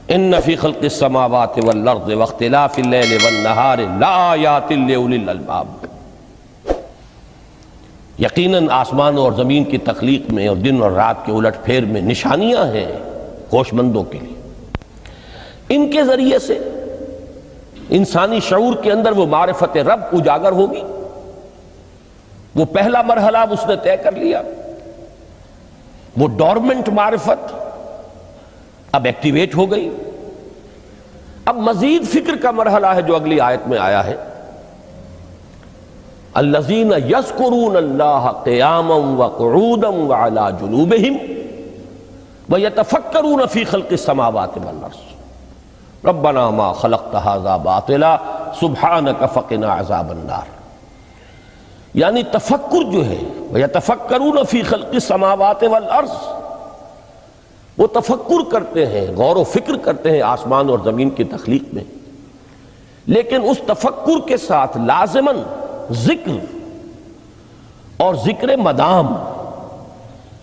ان فی خلق السماوات والارض واختلاف اللیل والنہار لآیات لأولی الالباب، یقیناً آسمان اور زمین کی تخلیق میں اور دن اور رات کے الٹ پھیر میں نشانیاں ہیں ہوش مندوں کے لیے۔ ان کے ذریعے سے انسانی شعور کے اندر وہ معرفت رب اجاگر ہوگی۔ وہ پہلا مرحلہ اب اس نے طے کر لیا، وہ ڈورمنٹ معرفت اب ایکٹیویٹ ہو گئی۔ اب مزید فکر کا مرحلہ ہے جو اگلی آیت میں آیا ہے، الذین یذکرون اللہ قیاما وقعودا وعلی جنوبہم ویتفکرون فی خلق السماوات والارض ربنا ما خلقت ھذا باطلا سبحانک فقنا عذاب النار۔ یعنی تفکر جو ہے ویتفکرون فی خلق السماوات والارض، وہ تفکر کرتے ہیں، غور و فکر کرتے ہیں آسمان اور زمین کی تخلیق میں، لیکن اس تفکر کے ساتھ لازماً ذکر اور ذکر مدام،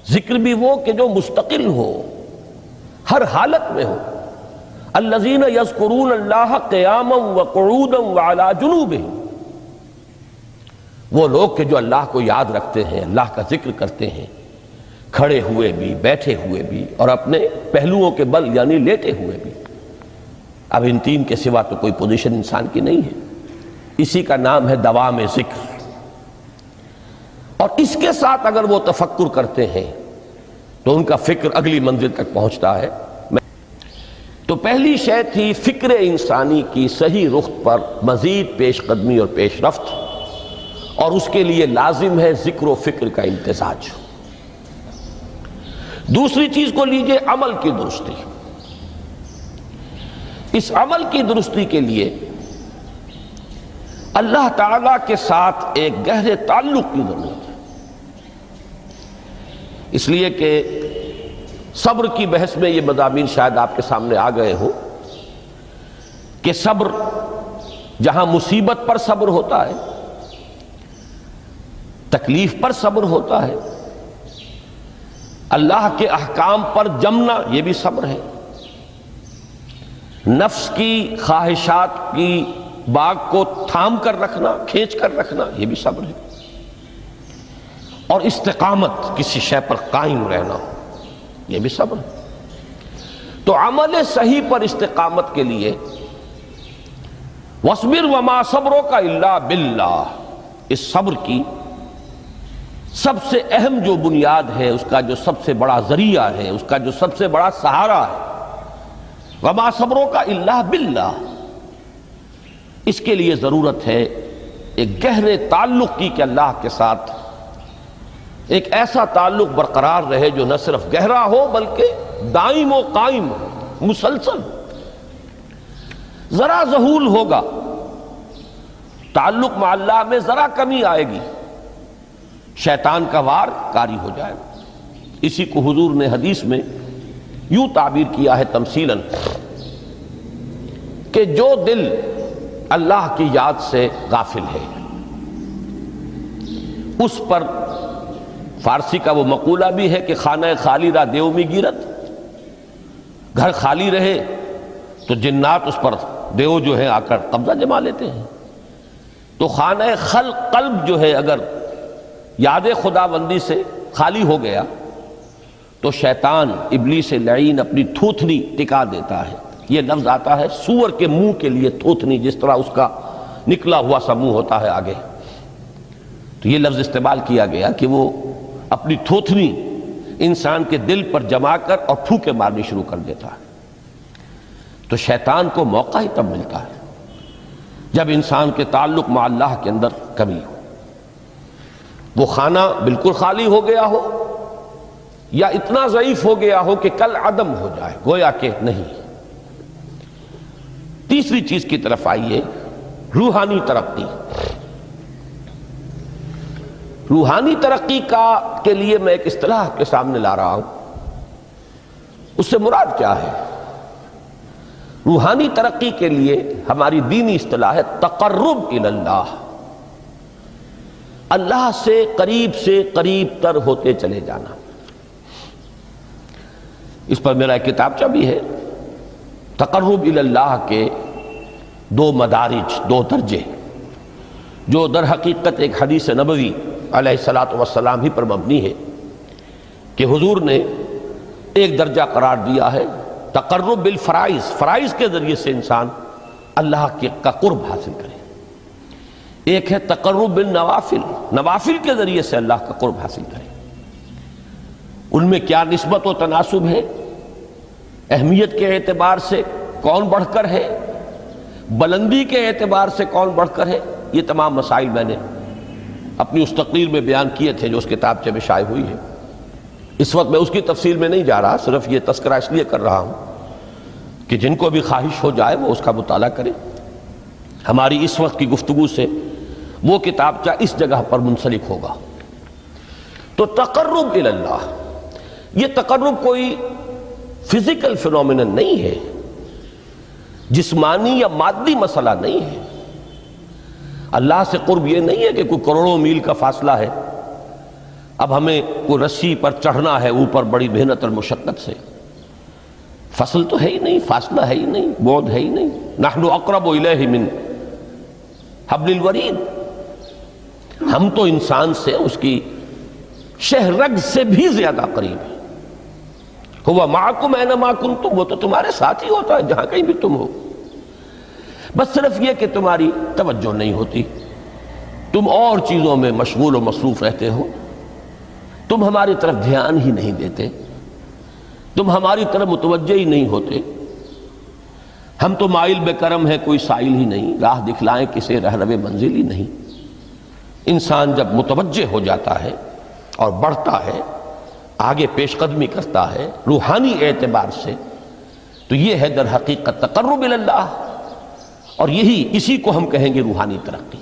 ذکر بھی وہ کہ جو مستقل ہو، ہر حالت میں ہو۔ الذین یذکرون اللہ قیاما وقعودا وعلی جنوبہم، وہ لوگ کہ جو اللہ کو یاد رکھتے ہیں، اللہ کا ذکر کرتے ہیں، کھڑے ہوئے بھی، بیٹھے ہوئے بھی، اور اپنے پہلوؤں کے بل یعنی لیٹے ہوئے بھی۔ اب ان تین کے سوا تو کوئی پوزیشن انسان کی نہیں ہے، اسی کا نام ہے دوام ذکر۔ اور اس کے ساتھ اگر وہ تفکر کرتے ہیں تو ان کا فکر اگلی منزل تک پہنچتا ہے۔ تو پہلی شے تھی فکر انسانی کی صحیح رخ پر مزید پیش قدمی اور پیش رفت، اور اس کے لیے لازم ہے ذکر و فکر کا امتزاج۔ دوسری چیز کو لیجئے عمل کی درستی۔ اس عمل کی درستی کے لیے اللہ تعالیٰ کے ساتھ ایک گہرے تعلق کی ضرورت ہے، اس لیے کہ صبر کی بحث میں یہ مضامین شاید آپ کے سامنے آ گئے ہوں کہ صبر جہاں مصیبت پر صبر ہوتا ہے، تکلیف پر صبر ہوتا ہے، اللہ کے احکام پر جمنا یہ بھی صبر ہے، نفس کی خواہشات کی باغ کو تھام کر رکھنا، کھینچ کر رکھنا یہ بھی صبر ہے، اور استقامت کسی شے پر قائم رہنا یہ بھی صبر ہے۔ تو عمل صحیح پر استقامت کے لیے وَاصْبِرْ وَمَا صَبْرُكَ إِلَّا بِاللَّهِ، اس صبر کی سب سے اہم جو بنیاد ہے، اس کا جو سب سے بڑا ذریعہ ہے، اس کا جو سب سے بڑا سہارا ہے، وَمَا صَبْرُكَ إِلَّا بِاللَّهِ، اس کے لیے ضرورت ہے ایک گہرے تعلق کی کہ اللہ کے ساتھ ایک ایسا تعلق برقرار رہے جو نہ صرف گہرا ہو بلکہ دائم و قائم ہو، مسلسل۔ ذرا ذہول ہوگا تعلق مع اللہ میں، ذرا کمی آئے گی، شیطان کا وار کاری ہو جائے گا۔ اسی کو حضور نے حدیث میں یوں تعبیر کیا ہے تمثیلاً کہ جو دل اللہ کی یاد سے غافل ہے اس پر، فارسی کا وہ مقولہ بھی ہے کہ خانہ خالی را دیو می گیرت، گھر خالی رہے تو جنات اس پر دیو جو ہے آ کر قبضہ جما لیتے ہیں۔ تو خانہ قلب جو ہے اگر یاد خداوندی سے خالی ہو گیا تو شیطان ابلیس لعین اپنی تھوتنی ٹکا دیتا ہے۔ یہ لفظ آتا ہے سور کے منہ کے لیے تھوتنی، جس طرح اس کا نکلا ہوا سا منہ ہوتا ہے آگے، تو یہ لفظ استعمال کیا گیا کہ وہ اپنی تھوتنی انسان کے دل پر جما کر اور پھونکے مارنی شروع کر دیتا ہے۔ تو شیطان کو موقع ہی تب ملتا ہے جب انسان کے تعلق مع اللہ کے اندر کمی ہو، وہ خانہ بالکل خالی ہو گیا ہو یا اتنا ضعیف ہو گیا ہو کہ کل عدم ہو جائے، گویا کہ نہیں۔ تیسری چیز کی طرف آئیے، روحانی ترقی۔ روحانی ترقی کے لیے میں ایک اصطلاح کے سامنے لا رہا ہوں، اس سے مراد کیا ہے؟ روحانی ترقی کے لیے ہماری دینی اصطلاح ہے تقرب الی اللہ، اللہ سے قریب تر ہوتے چلے جانا۔ اس پر میرا ایک کتابچہ بھی ہے، تقرب الی اللہ کے دو مدارج، دو درجے، جو در حقیقت ایک حدیث نبوی علیہ الصلاۃ والسلام ہی پر مبنی ہے، کہ حضور نے ایک درجہ قرار دیا ہے تقرب بالفرائض، فرائض کے ذریعے سے انسان اللہ کا قرب حاصل کرے۔ ایک ہے تقرب بالنوافل، نوافل کے ذریعے سے اللہ کا قرب حاصل کرے۔ ان میں کیا نسبت و تناسب ہے، اہمیت کے اعتبار سے کون بڑھ کر ہے، بلندی کے اعتبار سے کون بڑھ کر ہے، یہ تمام مسائل میں نے اپنی اس تقریر میں بیان کیے تھے جو اس کتابچے میں شائع ہوئی ہے۔ اس وقت میں اس کی تفصیل میں نہیں جا رہا، صرف یہ تذکرہ اس لیے کر رہا ہوں کہ جن کو بھی خواہش ہو جائے وہ اس کا مطالعہ کرے۔ ہماری اس وقت کی گفتگو سے وہ کتابچہ اس جگہ پر منسلک ہوگا۔ تو تقرب الی اللہ، یہ تقرب کوئی فزیکل فینومینن نہیں ہے، جسمانی یا مادی مسئلہ نہیں ہے۔ اللہ سے قرب یہ نہیں ہے کہ کوئی کروڑوں میل کا فاصلہ ہے، اب ہمیں کوئی رسی پر چڑھنا ہے اوپر بڑی محنت اور مشقت سے۔ فصل تو ہے ہی نہیں، فاصلہ ہے ہی نہیں، بعد ہے ہی نہیں۔ نحن اقرب الیہ من حبل الورید، ہم تو انسان سے اس کی شہرگ سے بھی زیادہ قریب ہیں۔ ہوا معکم اینما کنتم، وہ تو تمہارے ساتھ ہی ہوتا ہے جہاں کہیں بھی تم ہو، بس صرف یہ کہ تمہاری توجہ نہیں ہوتی، تم اور چیزوں میں مشغول و مصروف رہتے ہو، تم ہماری طرف دھیان ہی نہیں دیتے، تم ہماری طرف متوجہ ہی نہیں ہوتے۔ ہم تو مائل بے کرم ہے، کوئی سائل ہی نہیں، راہ دکھلائیں کسے رہنو منزل ہی نہیں۔ انسان جب متوجہ ہو جاتا ہے اور بڑھتا ہے، آگے پیش قدمی کرتا ہے روحانی اعتبار سے، تو یہ ہے در حقیقت تقرب الی اللہ، اور اسی کو ہم کہیں گے روحانی ترقی۔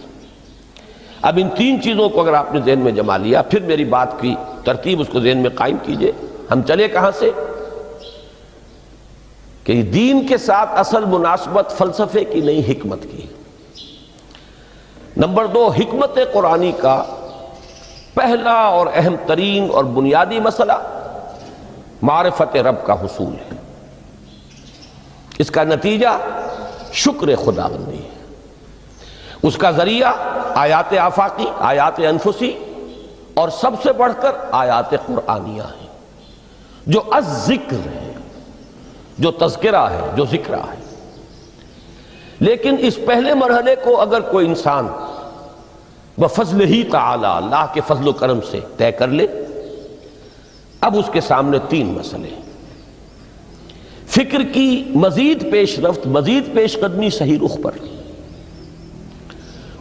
اب ان تین چیزوں کو اگر آپ نے ذہن میں جما لیا، پھر میری بات کی ترتیب اس کو ذہن میں قائم کیجئے۔ ہم چلے کہاں سے؟ کہ دین کے ساتھ اصل مناسبت فلسفے کی نہیں، حکمت کی۔ نمبر 2، حکمت قرآنی کا پہلا اور اہم ترین اور بنیادی مسئلہ معرفت رب کا حصول ہے۔ اس کا نتیجہ شکر خداوندی ہے، اس کا ذریعہ آیات آفاقی، آیات انفسی، اور سب سے بڑھ کر آیات قرآنیہ ہیں جو الذکر ہے، جو تذکرہ ہے، جو ذکرہ ہے۔ لیکن اس پہلے مرحلے کو اگر کوئی انسان بفضل ہی تعالی، اللہ کے فضل و کرم سے طے کر لے، اب اس کے سامنے تین مسئلے، فکر کی مزید پیش رفت، مزید پیش قدمی صحیح رخ پر،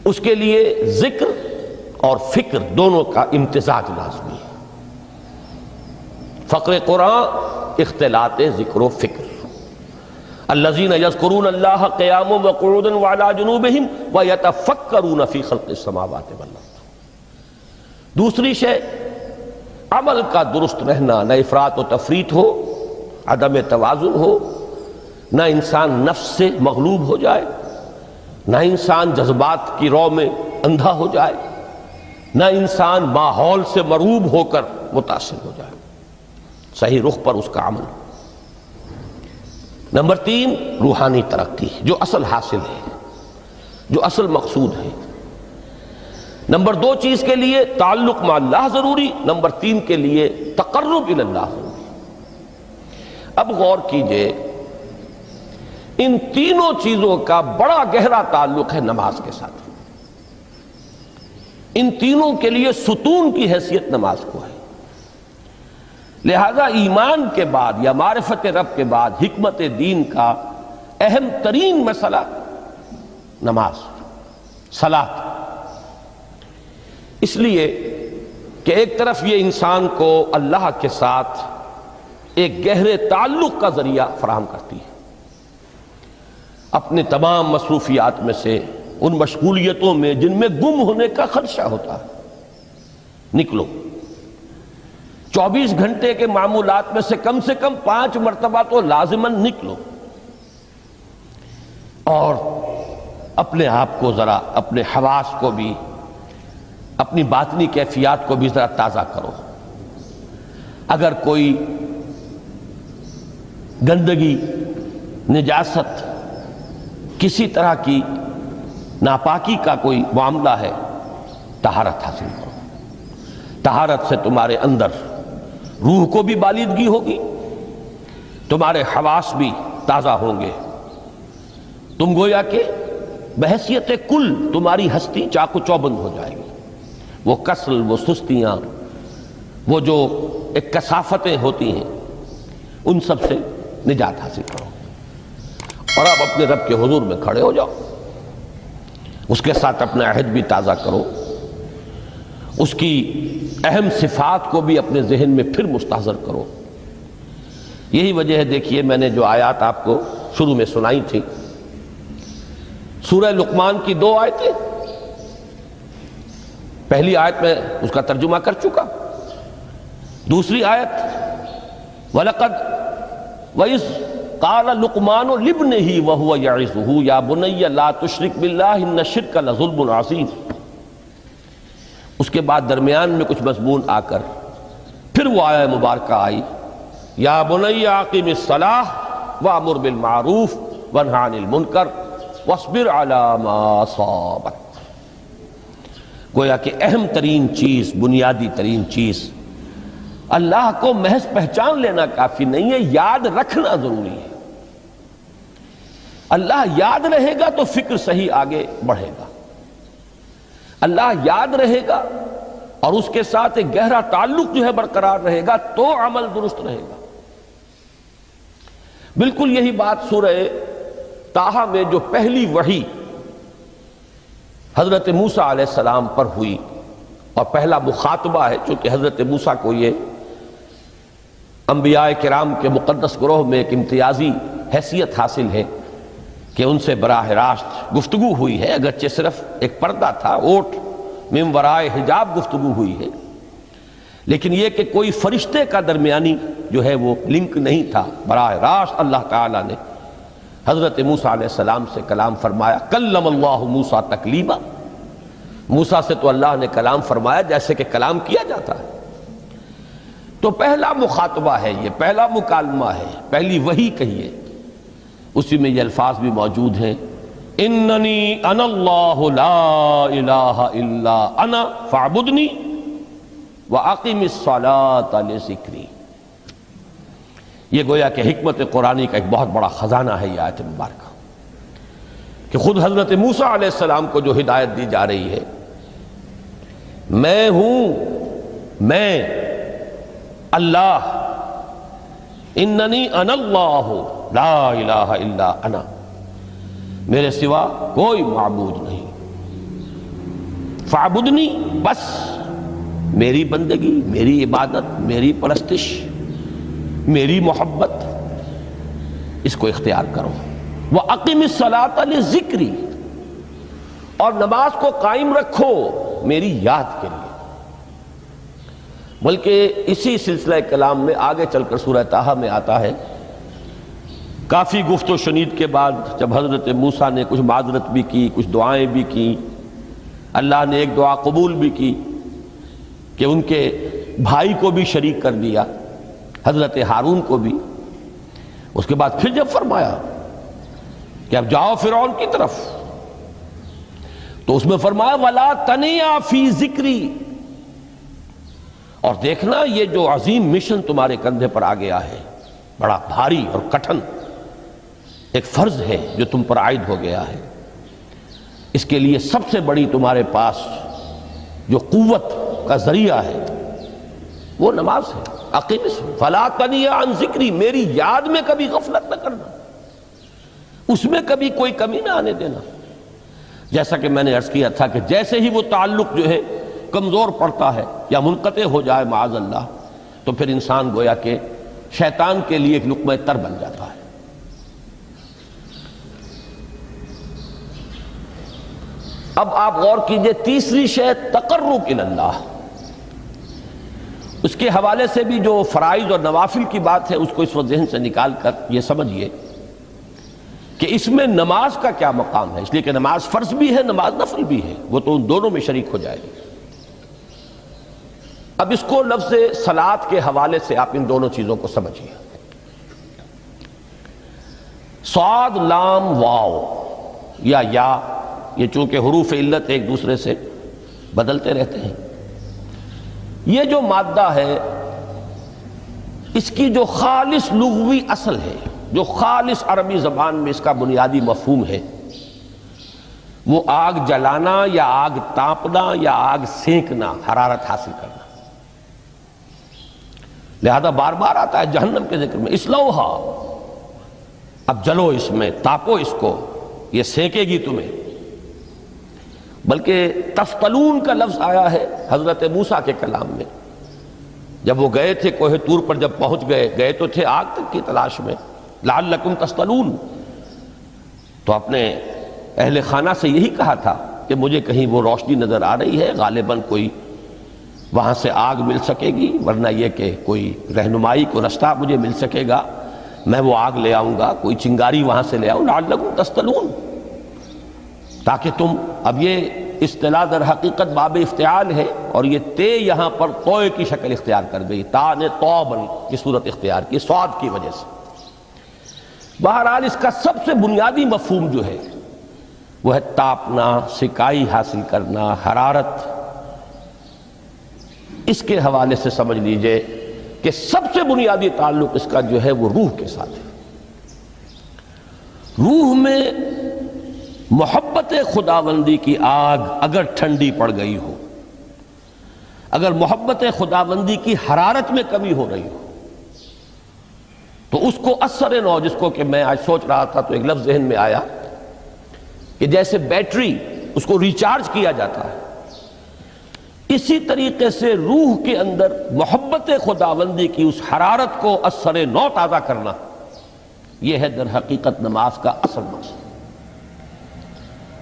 اس کے لیے ذکر اور فکر دونوں کا امتزاج لازمی ہے۔ فقر قرآن اختلاط ذکر و فکر۔ الذین یذکرون اللہ قیاما وقعودا وعلی جنوبہم ویتفکرون فی خلق السماوات والارض۔ دوسری شے عمل کا درست رہنا، نہ افراط و تفریط ہو، عدم توازن ہو، نہ انسان نفس سے مغلوب ہو جائے، نہ انسان جذبات کی رو میں اندھا ہو جائے، نہ انسان ماحول سے مرعوب ہو کر متاثر ہو جائے، صحیح رخ پر اس کا عمل۔ نمبر 3، روحانی ترقی، جو اصل حاصل ہے، جو اصل مقصود ہے۔ نمبر 2 چیز کے لیے تعلق مع اللہ ضروری، نمبر 3 کے لیے تقرب الی اللہ ضروری۔ اب غور کیجئے، ان تینوں چیزوں کا بڑا گہرا تعلق ہے نماز کے ساتھ۔ ان تینوں کے لیے ستون کی حیثیت نماز کو ہے۔ لہذا ایمان کے بعد یا معرفت رب کے بعد حکمت دین کا اہم ترین مسئلہ نماز، صلاۃ۔ اس لیے کہ ایک طرف یہ انسان کو اللہ کے ساتھ ایک گہرے تعلق کا ذریعہ فراہم کرتی ہے، اپنے تمام مصروفیات میں سے، ان مشغولیتوں میں جن میں گم ہونے کا خدشہ ہوتا ہے، نکلو۔ 24 گھنٹے کے معمولات میں سے کم 5 مرتبہ تو لازماً نکلو، اور اپنے آپ کو ذرا، اپنے حواس کو بھی، اپنی باطنی کیفیات کو بھی ذرا تازہ کرو۔ اگر کوئی گندگی نجاست، کسی طرح کی ناپاکی کا کوئی معاملہ ہے، طہارت حاصل کرو۔ طہارت سے تمہارے اندر روح کو بھی بالیدگی ہوگی، تمہارے حواس بھی تازہ ہوں گے، تم گویا کہ بحیثیت کل تمہاری ہستی چاق و چوبند ہو جائے گی۔ وہ کسل، وہ سستیاں، وہ جو ایک کثافتیں ہوتی ہیں، ان سب سے نجات حاصل کرو، اور اب اپنے رب کے حضور میں کھڑے ہو جاؤ، اس کے ساتھ اپنا عہد بھی تازہ کرو، اس کی اہم صفات کو بھی اپنے ذہن میں پھر مستحضر کرو۔ یہی وجہ ہے، دیکھیے میں نے جو آیات آپ کو شروع میں سنائی تھی، سورہ لقمان کی 2 آیتیں، پہلی آیت میں اس کا ترجمہ کر چکا، دوسری آیت وَلَقَدْ وَإِذْ قَالَ لُقْمَانُ لِابْنِهِ وَهُوَ يَعِظُهُ يَا بُنَيَّ لَا تُشْرِكْ بِاللَّهِ إِنَّ الشِّرْكَ لَظُلْمٌ عَظِيمٌ۔ اس کے بعد درمیان میں کچھ مضمون آ کر پھر وہ آیہ مبارکہ آئی، یا بنی اقم الصلاۃ وامر بالمعروف وانہی عن المنکر واصبر علی ما اصابک۔ گویا کہ اہم ترین چیز، بنیادی ترین چیز، اللہ کو محض پہچان لینا کافی نہیں ہے، یاد رکھنا ضروری ہے۔ اللہ یاد رہے گا تو فکر صحیح آگے بڑھے گا، اللہ یاد رہے گا اور اس کے ساتھ ایک گہرا تعلق جو ہے برقرار رہے گا تو عمل درست رہے گا۔ بالکل یہی بات سورہ طٰہٰ میں جو پہلی وحی حضرت موسیٰ علیہ السلام پر ہوئی، اور پہلا مخاطبہ ہے، چونکہ حضرت موسیٰ کو یہ انبیاء کرام کے مقدس گروہ میں ایک امتیازی حیثیت حاصل ہے کہ ان سے براہ راست گفتگو ہوئی ہے، اگرچہ صرف ایک پردہ تھا، اوٹ من ورائے حجاب گفتگو ہوئی ہے، لیکن یہ کہ کوئی فرشتے کا درمیانی جو ہے وہ لنک نہیں تھا، براہ راست اللہ تعالیٰ نے حضرت موسیٰ علیہ السلام سے کلام فرمایا۔ کلم اللہ موسیٰ تکلیما، موسیٰ سے تو اللہ نے کلام فرمایا جیسے کہ کلام کیا جاتا ہے۔ تو پہلا مخاطبہ ہے، یہ پہلا مکالمہ ہے، پہلی وحی کہیے، اسی میں یہ الفاظ بھی موجود ہیں، اننی انا اللہ لا الہ الا انا فاعبدنی واقم الصلاۃ لذکری۔ یہ گویا کہ حکمت قرآنی کا ایک بہت بڑا خزانہ ہے یہ آیت مبارکہ، کہ خود حضرت موسیٰ علیہ السلام کو جو ہدایت دی جا رہی ہے، میں ہوں، میں اللہ، اننی انا اللہ لا الہ الا انا، میرے سوا کوئی معبود نہیں، فاعبدنی، بس میری بندگی، میری عبادت، میری پرستش، میری محبت، اس کو اختیار کرو۔ وَأَقِمِ الصَّلَاةَ لِذِكْرِي، اور نماز کو قائم رکھو میری یاد کے لیے۔ بلکہ اسی سلسلہ کلام میں آگے چل کر سورہ طٰہٰ میں آتا ہے، کافی گفت و شنید کے بعد جب حضرت موسیٰ نے کچھ معذرت بھی کی، کچھ دعائیں بھی کی، اللہ نے ایک دعا قبول بھی کی کہ ان کے بھائی کو بھی شریک کر دیا، حضرت ہارون کو بھی۔ اس کے بعد پھر جب فرمایا کہ اب جاؤ فرعون کی طرف، تو اس میں فرمایا وَلَا تَنِيَا فِي ذِكْرِي، اور دیکھنا یہ جو عظیم مشن تمہارے کندھے پر آ گیا ہے، بڑا بھاری اور کٹھن ایک فرض ہے جو تم پر عائد ہو گیا ہے، اس کے لیے سب سے بڑی تمہارے پاس جو قوت کا ذریعہ ہے وہ نماز ہے۔ اقیم فلا تنیا عن ذکری، میری یاد میں کبھی غفلت نہ کرنا، اس میں کبھی کوئی کمی نہ آنے دینا۔ جیسا کہ میں نے عرض کیا تھا کہ جیسے ہی وہ تعلق جو ہے کمزور پڑتا ہے یا منقطع ہو جائے معاذ اللہ، تو پھر انسان گویا کہ شیطان کے لیے ایک لقمہ تر بن جاتا ہے۔ اب آپ غور کیجئے، تیسری شے تقرب الی اللہ، اس کے حوالے سے بھی جو فرائض اور نوافل کی بات ہے اس کو اس وقت ذہن سے نکال کر یہ سمجھیے کہ اس میں نماز کا کیا مقام ہے، اس لیے کہ نماز فرض بھی ہے، نماز نفل بھی ہے، وہ تو ان دونوں میں شریک ہو جائے گی۔ اب اس کو لفظ صلاۃ کے حوالے سے آپ ان دونوں چیزوں کو سمجھیے۔ صاد لام واو یا یہ چونکہ حروف علت ایک دوسرے سے بدلتے رہتے ہیں، یہ جو مادہ ہے اس کی جو خالص لغوی اصل ہے، جو خالص عربی زبان میں اس کا بنیادی مفہوم ہے، وہ آگ جلانا یا آگ تاپنا یا آگ سینکنا، حرارت حاصل کرنا۔ لہذا بار بار آتا ہے جہنم کے ذکر میں اسلوہا، اب جلو اس میں، تاپو اس کو، یہ سینکے گی تمہیں۔ بلکہ تفتلون کا لفظ آیا ہے حضرت موسیٰ کے کلام میں، جب وہ گئے تھے کوہ طور پر، جب پہنچ گئے تو تھے آگ تک کی تلاش میں، لعلکم تستلون، تو اپنے اہل خانہ سے یہی کہا تھا کہ مجھے کہیں وہ روشنی نظر آ رہی ہے، غالباً کوئی وہاں سے آگ مل سکے گی، ورنہ یہ کہ کوئی رہنمائی کو رستہ مجھے مل سکے گا، میں وہ آگ لے آؤں گا، کوئی چنگاری وہاں سے لے آؤں، لعلکم تستلون، تاکہ تم، اب یہ اصطلاح در حقیقت باب افتعال ہے، اور یہ تے یہاں پر توئے کی شکل اختیار کر گئی، تا نے توبن کی صورت اختیار کی صاد کی وجہ سے۔ بہرحال اس کا سب سے بنیادی مفہوم جو ہے وہ ہے تاپنا، سکائی حاصل کرنا، حرارت۔ اس کے حوالے سے سمجھ لیجئے کہ سب سے بنیادی تعلق اس کا جو ہے وہ روح کے ساتھ ہے۔ روح میں محبت خداوندی کی آگ اگر ٹھنڈی پڑ گئی ہو، اگر محبت خداوندی کی حرارت میں کمی ہو رہی ہو، تو اس کو اثر نو، جس کو کہ میں آج سوچ رہا تھا تو ایک لفظ ذہن میں آیا کہ جیسے بیٹری اس کو ریچارج کیا جاتا ہے، اسی طریقے سے روح کے اندر محبت خداوندی کی اس حرارت کو اثر نو تازہ کرنا، یہ ہے در حقیقت نماز کا اصل مقصد۔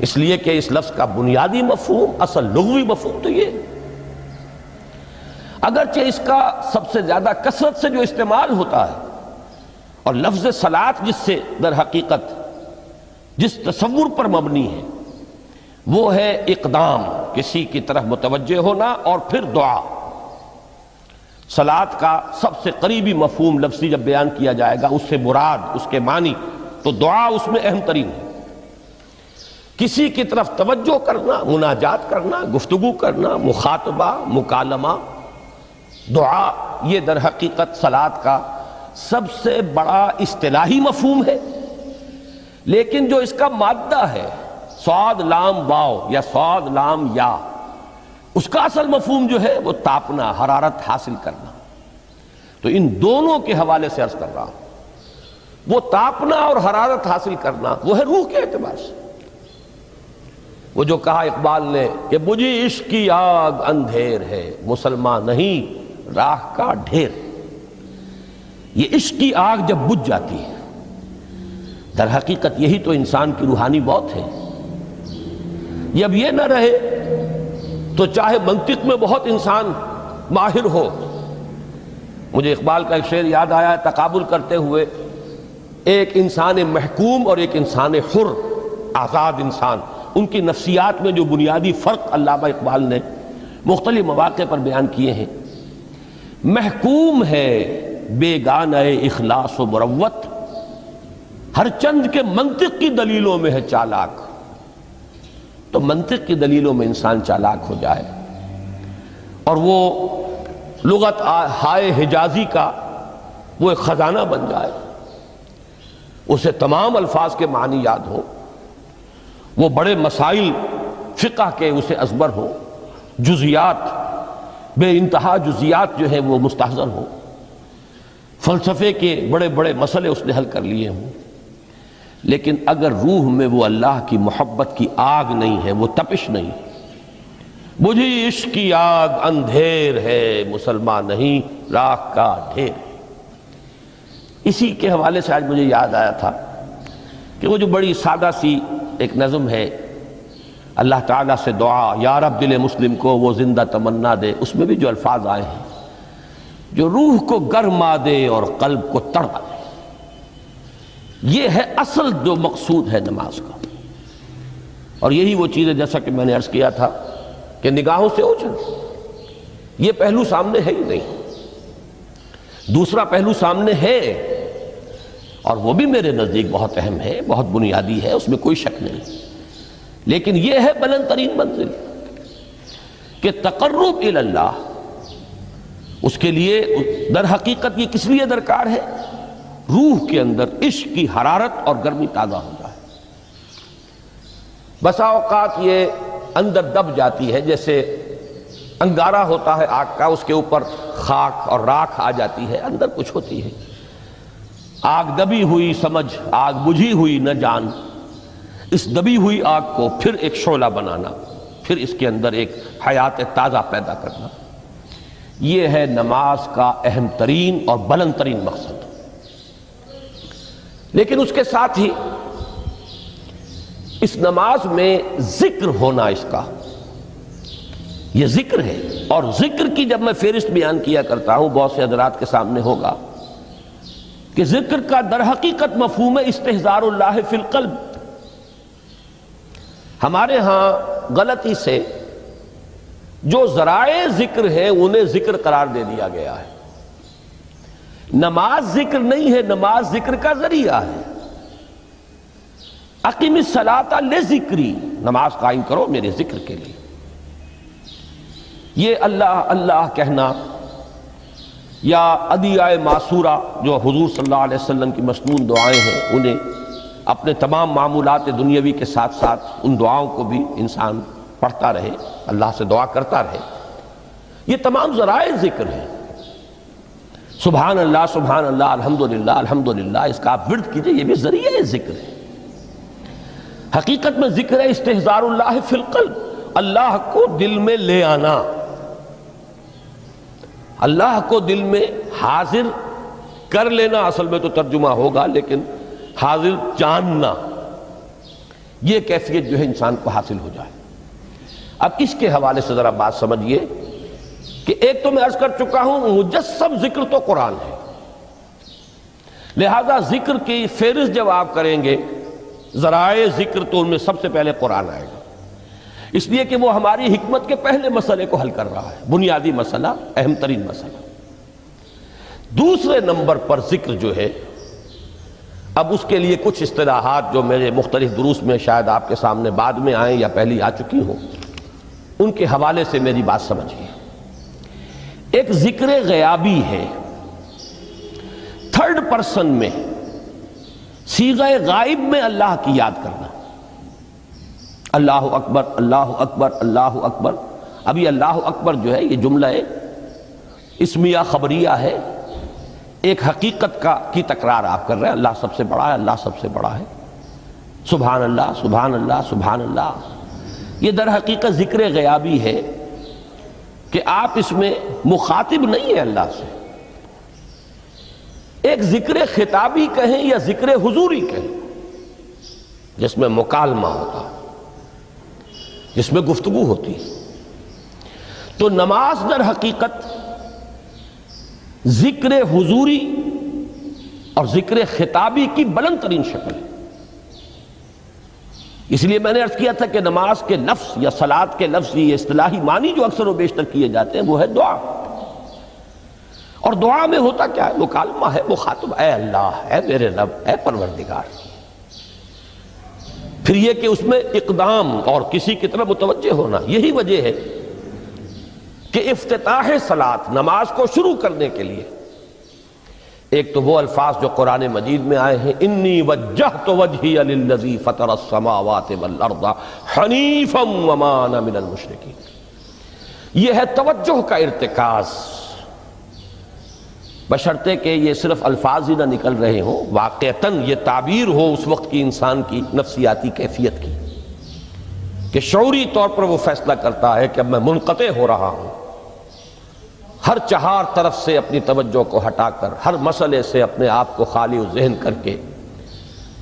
اس لیے کہ اس لفظ کا بنیادی مفہوم، اصل لغوی مفہوم تو یہ، اگرچہ اس کا سب سے زیادہ کثرت سے جو استعمال ہوتا ہے، اور لفظ صلاۃ جس سے در حقیقت جس تصور پر مبنی ہے وہ ہے اقدام، کسی کی طرف متوجہ ہونا اور پھر دعا۔ صلاۃ کا سب سے قریبی مفہوم لفظی جب بیان کیا جائے گا، اس سے مراد، اس کے معنی، تو دعا اس میں اہم ترین ہے۔ کسی کی طرف توجہ کرنا، مناجات کرنا، گفتگو کرنا، مخاطبہ، مکالمہ، دعا، یہ در حقیقت صلاۃ کا سب سے بڑا اصطلاحی مفہوم ہے۔ لیکن جو اس کا مادہ ہے، صاد لام واو یا صاد لام یا، اس کا اصل مفہوم جو ہے وہ تاپنا، حرارت حاصل کرنا۔ تو ان دونوں کے حوالے سے عرض کر رہا ہوں، وہ تاپنا اور حرارت حاصل کرنا وہ ہے روح کے اعتبار سے۔ وہ جو کہا اقبال نے کہ مجھے عشق کی آگ اندھیر ہے، مسلمان نہیں راہ کا ڈھیر۔ یہ عشق کی آگ جب بجھ جاتی ہے، در حقیقت یہی تو انسان کی روحانی موت ہے۔ جب یہ نہ رہے تو چاہے منطق میں بہت انسان ماہر ہو، مجھے اقبال کا ایک شعر یاد آیا ہے تقابل کرتے ہوئے، ایک انسان محکوم اور ایک انسان حر، آزاد انسان، ان کی نفسیات میں جو بنیادی فرق علامہ اقبال نے مختلف مواقع پر بیان کیے ہیں۔ محکوم ہے بیگانہ اخلاص و مروت، ہر چند کے منطق کی دلیلوں میں ہے چالاک۔ تو منطق کی دلیلوں میں انسان چالاک ہو جائے اور وہ لغت ہائے حجازی کا وہ ایک خزانہ بن جائے، اسے تمام الفاظ کے معنی یاد ہوں، وہ بڑے مسائل فقہ کے اسے ازبر ہوں، جزیات، بے انتہا جزیات جو ہیں وہ مستحضر ہوں، فلسفے کے بڑے بڑے مسئلے اس نے حل کر لیے ہوں، لیکن اگر روح میں وہ اللہ کی محبت کی آگ نہیں ہے، وہ تپش نہیں ہے، مجھے عشق کی آگ اندھیر ہے، مسلمان نہیں راہ کا ڈھیر۔ اسی کے حوالے سے آج مجھے یاد آیا تھا کہ وہ جو بڑی سادہ سی ایک نظم ہے، اللہ تعالیٰ سے دعا، یا رب دل مسلم کو وہ زندہ تمنا دے، اس میں بھی جو الفاظ آئے ہیں، جو روح کو گرما دے اور قلب کو تڑپا دے، یہ ہے اصل جو مقصود ہے نماز کا۔ اور یہی وہ چیز ہے جیسا کہ میں نے عرض کیا تھا کہ نگاہوں سے اوجھل، یہ پہلو سامنے ہے ہی نہیں۔ دوسرا پہلو سامنے ہے، اور وہ بھی میرے نزدیک بہت اہم ہے، بہت بنیادی ہے، اس میں کوئی شک نہیں، لیکن یہ ہے بلند ترین منزل کہ تقرب الی اللہ، اس کے لیے در حقیقت یہ کس لیے درکار ہے؟ روح کے اندر عشق کی حرارت اور گرمی تازہ ہو جائے۔ بسا اوقات یہ اندر دب جاتی ہے، جیسے انگارہ ہوتا ہے آگ کا، اس کے اوپر خاک اور راکھ آ جاتی ہے، اندر کچھ ہوتی ہے، آگ دبی ہوئی سمجھ، آگ بجھی ہوئی نہ جان، اس دبی ہوئی آگ کو پھر ایک شعلہ بنانا، پھر اس کے اندر ایک حیات تازہ پیدا کرنا، یہ ہے نماز کا اہم ترین اور بلند ترین مقصد۔ لیکن اس کے ساتھ ہی اس نماز میں ذکر ہونا، اس کا یہ ذکر ہے، اور ذکر کی جب میں فہرست بیان کیا کرتا ہوں بہت سے حضرات کے سامنے ہوگا کہ ذکر کا در حقیقت مفہوم ہے استحضار اللہ فی القلب۔ ہمارے ہاں غلطی سے جو ذرائع ذکر ہیں انہیں ذکر قرار دے دیا گیا ہے۔ نماز ذکر نہیں ہے، نماز ذکر کا ذریعہ ہے۔ اقیم الصلاۃ لذکری، نماز قائم کرو میرے ذکر کے لیے۔ یہ اللہ اللہ کہنا یا ادعیہ معصورہ جو حضور صلی اللہ علیہ وسلم کی مسنون دعائیں ہیں، انہیں اپنے تمام معمولات دنیاوی کے ساتھ ساتھ ان دعاؤں کو بھی انسان پڑھتا رہے، اللہ سے دعا کرتا رہے، یہ تمام ذرائع ذکر ہیں۔ سبحان اللہ الحمدللہ الحمدللہ، اس کا آپ ورد کیجئے، یہ بھی ذریعہ ذکر ہے۔ حقیقت میں ذکر ہے استحضار اللہ فی القلب، اللہ کو دل میں لے آنا، اللہ کو دل میں حاضر کر لینا، اصل میں تو ترجمہ ہوگا، لیکن حاضر جاننا، یہ کیفیت جو ہے انسان کو حاصل ہو جائے۔ اب اس کے حوالے سے ذرا بات سمجھیے کہ ایک تو میں عرض کر چکا ہوں مجسم ذکر تو قرآن ہے، لہذا ذکر کی فہرست جب آپ کریں گے ذرائع ذکر تو ان میں سب سے پہلے قرآن آئے گا، اس لیے کہ وہ ہماری حکمت کے پہلے مسئلے کو حل کر رہا ہے، بنیادی مسئلہ، اہم ترین مسئلہ۔ دوسرے نمبر پر ذکر جو ہے، اب اس کے لیے کچھ اصطلاحات جو میرے مختلف دروس میں شاید آپ کے سامنے بعد میں آئیں یا پہلی آ چکی ہوں، ان کے حوالے سے میری بات سمجھیے۔ ایک ذکر غیابی ہے، تھرڈ پرسن میں، صیغہ غائب میں اللہ کی یاد کرنا، اللہ اکبر اللہ اکبر اللہ اکبر۔ ابھی اللہ اکبر جو ہے یہ جملہ اسمیہ خبریہ ہے، ایک حقیقت کی تکرار آپ کر رہے ہیں، اللہ سب سے بڑا ہے، اللہ سب سے بڑا ہے، سبحان اللہ سبحان اللہ سبحان اللہ۔ یہ در حقیقت ذکر غیابی ہے کہ آپ اس میں مخاطب نہیں ہیں اللہ سے، ایک ذکر خطابی کہیں یا ذکر حضوری کہیں، جس میں مکالمہ ہوتا ہے، جس میں گفتگو ہوتی ہے۔ تو نماز در حقیقت ذکر حضوری اور ذکر خطابی کی بلند ترین شکل ہے۔ اس لیے میں نے عرض کیا تھا کہ نماز کے لفظ یا صلاۃ کے لفظ، یہ اصطلاحی معنی جو اکثر و بیشتر کیے جاتے ہیں وہ ہے دعا، اور دعا میں ہوتا کیا ہے؟ مکالمہ ہے، مخاطب، اے اللہ، اے میرے رب، اے پروردگار۔ پھر یہ کہ اس میں اقدام اور کسی کی طرف متوجہ ہونا، یہی وجہ ہے کہ افتتاح صلاۃ، نماز کو شروع کرنے کے لیے ایک تو وہ الفاظ جو قرآن مجید میں آئے ہیں، انی وجہت وجہی للذی فطر السماوات والارض حنیفا وما انا من المشرکین، یہ ہے توجہ کا ارتکاز، بشرطے کہ یہ صرف الفاظ ہی نہ نکل رہے ہوں، واقعتاً یہ تعبیر ہو اس وقت کی انسان کی نفسیاتی کیفیت کی، کہ شعوری طور پر وہ فیصلہ کرتا ہے کہ اب میں منقطع ہو رہا ہوں، ہر چہار طرف سے اپنی توجہ کو ہٹا کر، ہر مسئلے سے اپنے آپ کو خالی و ذہن کر کے،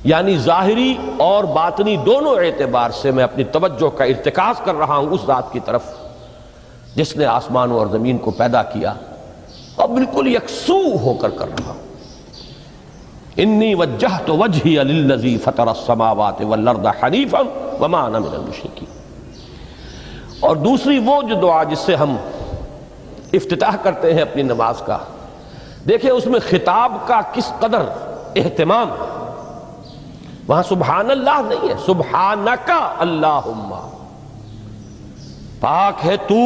یعنی ظاہری اور باطنی دونوں اعتبار سے میں اپنی توجہ کا ارتکاز کر رہا ہوں اس ذات کی طرف جس نے آسمانوں اور زمین کو پیدا کیا، اور بالکل یکسو ہو کر رہا ہوں۔ انی وجہت وجہی للذی فطر السماوات والارض حنیفا وما انا من المشرکین۔ اور دوسری وہ جو دعا جس سے ہم افتتاح کرتے ہیں اپنی نماز کا، دیکھیں اس میں خطاب کا کس قدر اہتمام ہے، وہاں سبحان اللہ نہیں ہے، سبحانک اللہم، پاک ہے تو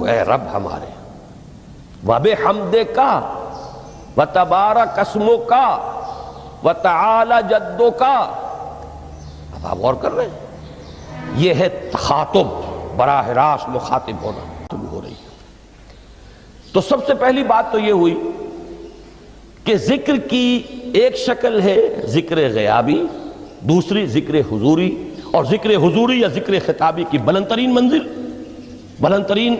اے رب ہمارے، وبحمدک وتبارک اسمک وتعالی جدک۔ اب آپ غور کر رہے ہیں، یہ ہے تخاطب، براہ راست مخاطب ہونا شروع ہو رہی ہے۔ تو سب سے پہلی بات تو یہ ہوئی کہ ذکر کی ایک شکل ہے ذکر غیابی، دوسری ذکر حضوری، اور ذکر حضوری یا ذکر خطابی کی بلند ترین منزل، بلند ترین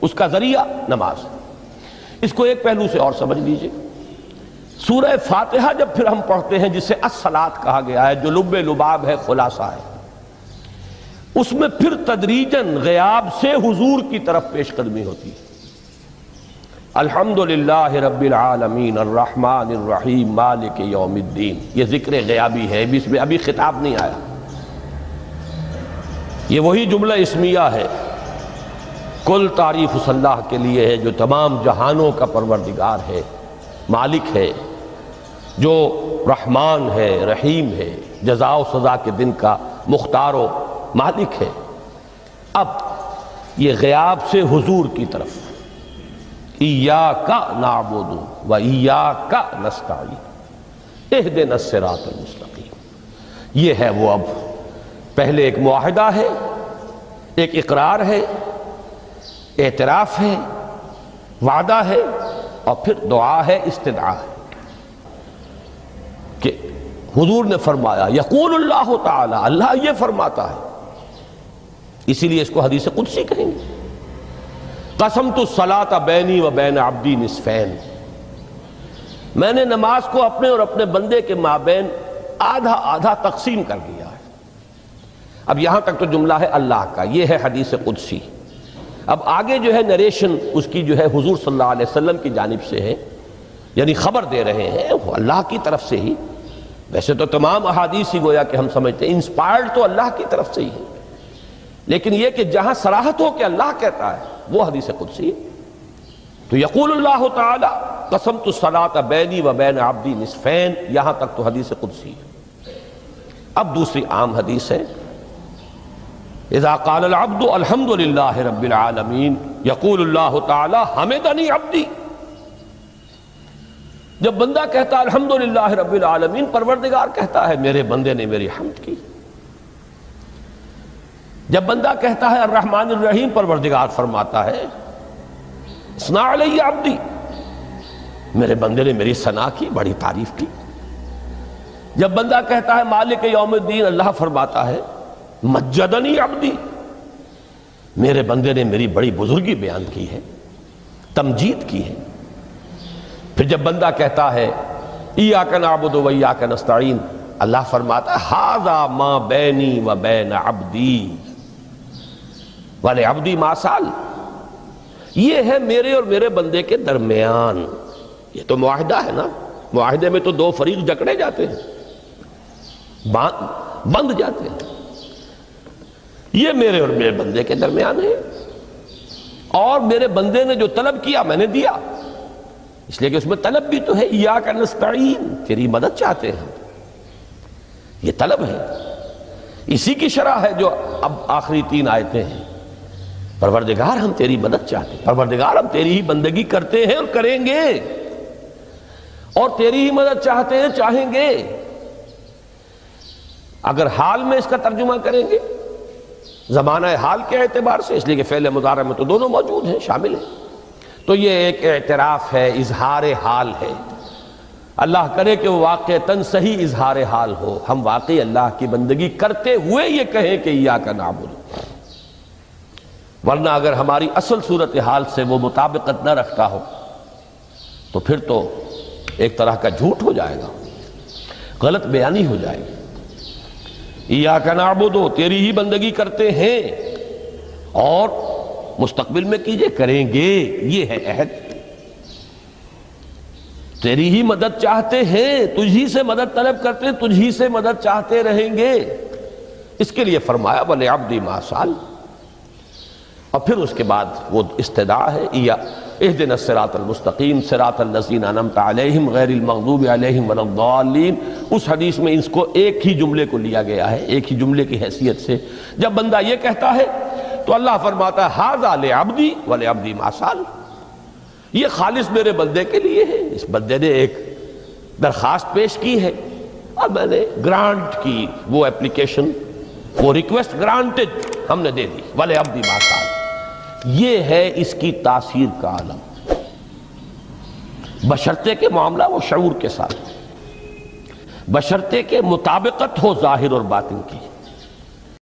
اس کا ذریعہ نماز۔ اس کو ایک پہلو سے اور سمجھ لیجئے، سورہ فاتحہ جب پھر ہم پڑھتے ہیں جسے الصلاۃ کہا گیا ہے، جو لب لباب ہے، خلاصہ ہے، اس میں پھر تدریجاً غیاب سے حضور کی طرف پیش قدمی ہوتی ہے۔ الحمدللہ رب العالمین الرحمن الرحیم مالک یوم الدین، یہ ذکر غیابی ہے، اس میں ابھی خطاب نہیں آیا، یہ وہی جملہ اسمیہ ہے۔ کل تعریف اس اللہ کے لیے ہے جو تمام جہانوں کا پروردگار ہے، مالک ہے، جو رحمان ہے، رحیم ہے، جزا و سزا کے دن کا مختار و مالک ہے۔ اب یہ غیاب سے حضور کی طرف، ایاک نعبد و ایاک نستعین اہدنا الصراط المستقیم، یہ ہے وہ۔ اب پہلے ایک معاہدہ ہے، ایک اقرار ہے، اعتراف ہے، وعدہ ہے، اور پھر دعا ہے، استدعا ہے کہ حضور نے فرمایا، یقول اللہ تعالی، اللہ یہ فرماتا ہے، اسی لیے اس کو حدیث قدسی کہیں گے، قسمت الصلاۃ بینی و بین عبدی نصفین، میں نے نماز کو اپنے اور اپنے بندے کے مابین آدھا آدھا تقسیم کر دیا ہے۔ اب یہاں تک تو جملہ ہے اللہ کا، یہ ہے حدیث قدسی۔ اب آگے جو ہے نریشن اس کی جو ہے حضور صلی اللہ علیہ وسلم کی جانب سے ہے، یعنی خبر دے رہے ہیں وہ اللہ کی طرف سے ہی۔ ویسے تو تمام احادیث ہی گویا کہ ہم سمجھتے ہیں انسپائرڈ تو اللہ کی طرف سے ہی ہے، لیکن یہ کہ جہاں صراحت ہو کہ اللہ کہتا ہے وہ حدیث قدسی ہے۔ تو یقول اللہ تعالی قسمت الصلاۃ بینی و بین عبدی نصفین، یہاں تک تو حدیث قدسی ہے۔ اب دوسری عام حدیث ہے، اذا قال العبد الحمد للہ رب العالمین یقول اللہ تعالی حمدنی عبدی، جب بندہ کہتا ہے الحمدللہ رب العالمین، پروردگار کہتا ہے میرے بندے نے میری حمد کی۔ جب بندہ کہتا ہے الرحمن الرحیم، پروردگار فرماتا ہے اثنا علی عبدی، میرے بندے نے میری ثنا کی، بڑی تعریف کی۔ جب بندہ کہتا ہے مالک یوم الدین، اللہ فرماتا ہے مجدنی عبدی، میرے بندے نے میری بڑی بزرگی بیان کی ہے، تمجید کی ہے۔ پھر جب بندہ کہتا ہے ایاک نعبد و ایاک نستعین، اللہ فرماتا ہے ھذا ما بینی و بین عبدی ولعبدی ما سأل، یہ ہے میرے اور میرے بندے کے درمیان۔ یہ تو معاہدہ ہے نا، معاہدے میں تو دو فریق جکڑے جاتے ہیں، بند جاتے ہیں، یہ میرے اور میرے بندے کے درمیان ہے، اور میرے بندے نے جو طلب کیا میں نے دیا، اس لیے کہ اس میں طلب بھی تو ہے، ایاک نستعین، تیری مدد چاہتے ہیں، یہ طلب ہے۔ اسی کی شرح ہے جو اب آخری تین آیتیں ہیں، پروردگار ہم تیری مدد چاہتے ہیں، پروردگار ہم تیری ہی بندگی کرتے ہیں اور کریں گے، اور تیری ہی مدد چاہتے ہیں، چاہیں گے۔ اگر حال میں اس کا ترجمہ کریں گے، زمانہ حال کے اعتبار سے، اس لیے کہ فعل مضارع میں تو دونوں موجود ہیں، شامل ہیں، تو یہ ایک اعتراف ہے، اظہار حال ہے۔ اللہ کرے کہ وہ واقعتاً صحیح اظہار حال ہو، ہم واقعی اللہ کی بندگی کرتے ہوئے یہ کہیں کہ ایاک نعبد، ورنہ اگر ہماری اصل صورتحال سے وہ مطابقت نہ رکھتا ہو تو پھر تو ایک طرح کا جھوٹ ہو جائے گا، غلط بیانی ہو جائے گی۔ ایاک نعبد، تیری ہی بندگی کرتے ہیں، اور مستقبل میں کیجئے، کریں گے، یہ ہے عہد، تیری ہی مدد چاہتے ہیں، تجھی سے مدد طلب کرتے ہیں، تجھی سے مدد چاہتے رہیں گے۔ اس کے لیے فرمایا وَلِعَبْدِ مَا سَأَلَ، اور پھر اس کے بعد وہ استدعا ہے اہدنا الصراط المستقیم صراط الذین انعمت علیہم غیر المغضوب علیہم ولا الضالین، اس حدیث میں اس کو ایک ہی جملے کو لیا گیا ہے، ایک ہی جملے کی حیثیت سے۔ جب بندہ یہ کہتا ہے تو اللہ فرماتا ہے ھذا لعبدی ولعبدی ما سأل، یہ خالص میرے بندے کے لیے ہے، اس بندے نے ایک درخواست پیش کی ہے اور میں نے گرانٹ کی، وہ اپلیکیشن، وہ ریکویسٹ گرانٹڈ، ہم نے دے دی، ولعبدی ما سأل۔ یہ ہے اس کی تاثیر کا عالم، بشرطے کے معاملہ وہ شعور کے ساتھ، بشرطے کے مطابقت ہو ظاہر اور باطن کی۔